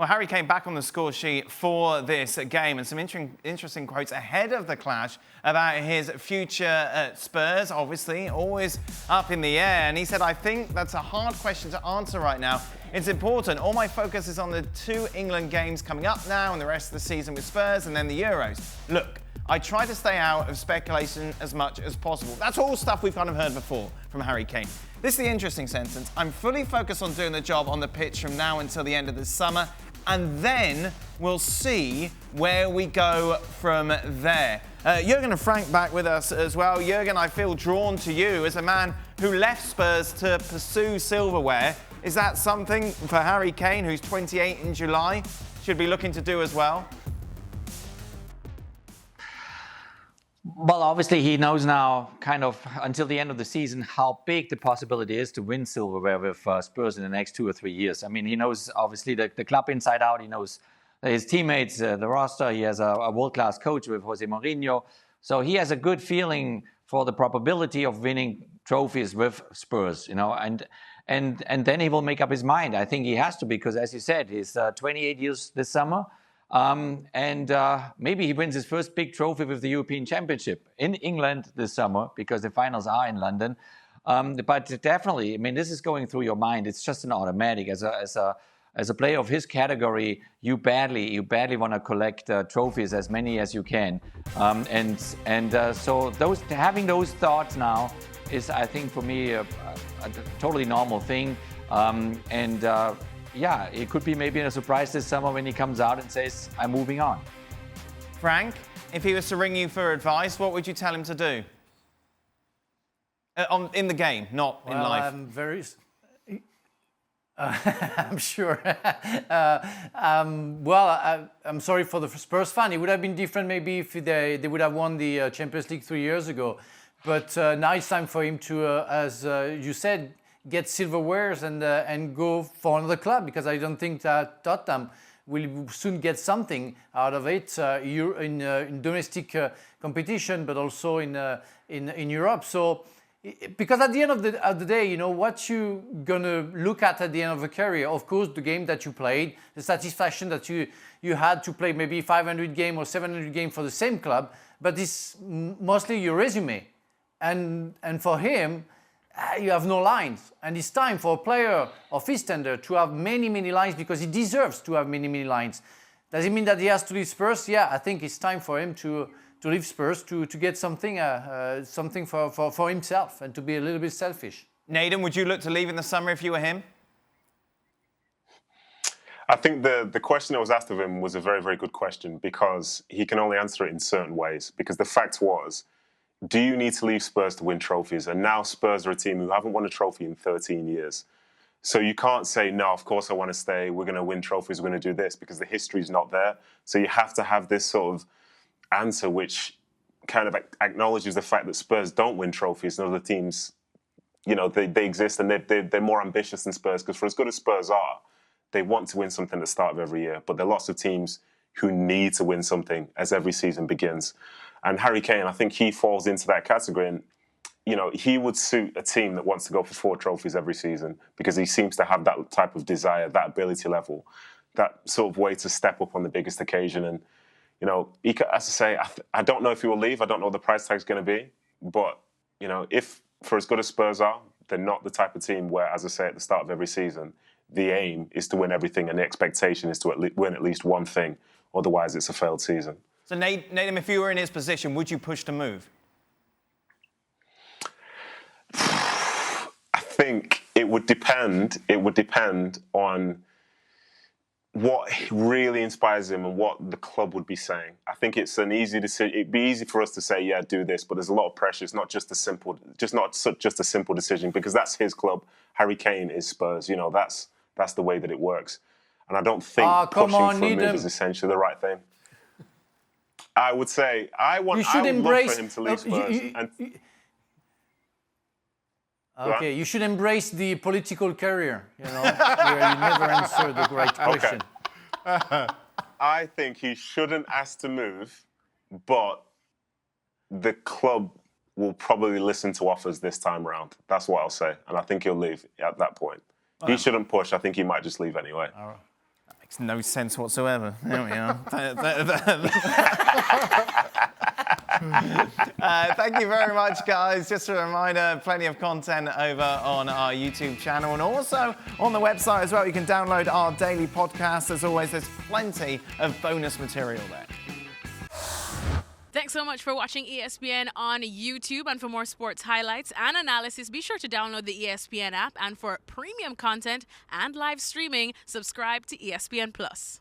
Well, Harry Kane back on the score sheet for this game, and some interesting quotes ahead of the clash about his future at Spurs, obviously, always up in the air. And he said, I think that's a hard question to answer right now. It's important. All my focus is on the 2 England games coming up now and the rest of the season with Spurs and then the Euros. Look, I try to stay out of speculation as much as possible. That's all stuff we've kind of heard before from Harry Kane. This is the interesting sentence. I'm fully focused on doing the job on the pitch from now until the end of the summer, and then we'll see where we go from there. Jurgen and Frank back with us as well. Jurgen, I feel drawn to you as a man who left Spurs to pursue silverware. Is that something for Harry Kane, who's 28 in July, should be looking to do as well? Well, obviously he knows now, kind of until the end of the season, how big the possibility is to win silverware with Spurs in the next 2 or 3 years. I mean, he knows obviously the club inside out. He knows his teammates, the roster. He has a world-class coach with Jose Mourinho. So he has a good feeling for the probability of winning trophies with Spurs, you know, and then he will make up his mind. I think he has to, because as you said, he's 28 years this summer. Maybe he wins his first big trophy with the European Championship in England this summer, because the finals are in London. But definitely, I mean, this is going through your mind. It's just an automatic. As a player of his category, you badly want to collect trophies, as many as you can. So having those thoughts now is, I think, for me, a totally normal thing. Yeah, it could be maybe a surprise this summer when he comes out and says, I'm moving on. Frank, if he was to ring you for advice, what would you tell him to do? In the game, not in life. I'm sure. I'm sorry for the Spurs fan. It would have been different maybe if they would have won the Champions League 3 years ago. But now it's time for him to, as you said, get silverwares and go for another club, because I don't think that Tottenham will soon get something out of it in domestic competition, but also in Europe. So, because at the end of the day, you know, what you gonna look at the end of a career, of course, the game that you played, the satisfaction that you had to play maybe 500 game or 700 game for the same club, but it's mostly your resume, and for him, you have no lines, and it's time for a player of his standard to have many lines, because he deserves to have many lines. Does it mean that he has to leave Spurs? Yeah, I think it's time for him to leave Spurs to get something for himself, and to be a little bit selfish. Nedum, would you look to leave in the summer if you were him? I think the question that was asked of him was a very good question, because he can only answer it in certain ways. Because the fact was, do you need to leave Spurs to win trophies? And now Spurs are a team who haven't won a trophy in 13 years. So you can't say, no, of course I want to stay. We're going to win trophies. We're going to do this, because the history is not there. So you have to have this sort of answer which kind of acknowledges the fact that Spurs don't win trophies, and other teams, you know, they exist, and they're more ambitious than Spurs. Because for as good as Spurs are, they want to win something at the start of every year. But there are lots of teams who need to win something as every season begins. And Harry Kane, I think he falls into that category. And, you know, he would suit a team that wants to go for 4 trophies every season, because he seems to have that type of desire, that ability level, that sort of way to step up on the biggest occasion. And, you know, he, as I say, I don't know if he will leave. I don't know what the price tag is going to be. But, you know, if for as good as Spurs are, they're not the type of team where, as I say, at the start of every season, the aim is to win everything and the expectation is to win at least one thing. Otherwise, it's a failed season. So, Nedum, if you were in his position, would you push to move? I think it would depend. It would depend on what really inspires him and what the club would be saying. I think it's an easy decision. It'd be easy for us to say, yeah, do this, but there's a lot of pressure. It's not just a simple decision, because that's his club. Harry Kane is Spurs. You know, that's the way that it works. And I don't think pushing for a move is essentially the right thing. I would say I would love for him to leave Spurs. Okay, you should embrace the political career, you know, where you never answer the right question. Okay. I think he shouldn't ask to move, but the club will probably listen to offers this time round. That's what I'll say. And I think he'll leave at that point. He shouldn't push. I think he might just leave anyway. Makes no sense whatsoever. There we are. Thank you very much, guys. Just a reminder, plenty of content over on our YouTube channel and also on the website as well. You can download our daily podcast. As always, there's plenty of bonus material there. Thanks so much for watching ESPN on YouTube. And for more sports highlights and analysis, be sure to download the ESPN app. And for premium content and live streaming, subscribe to ESPN Plus.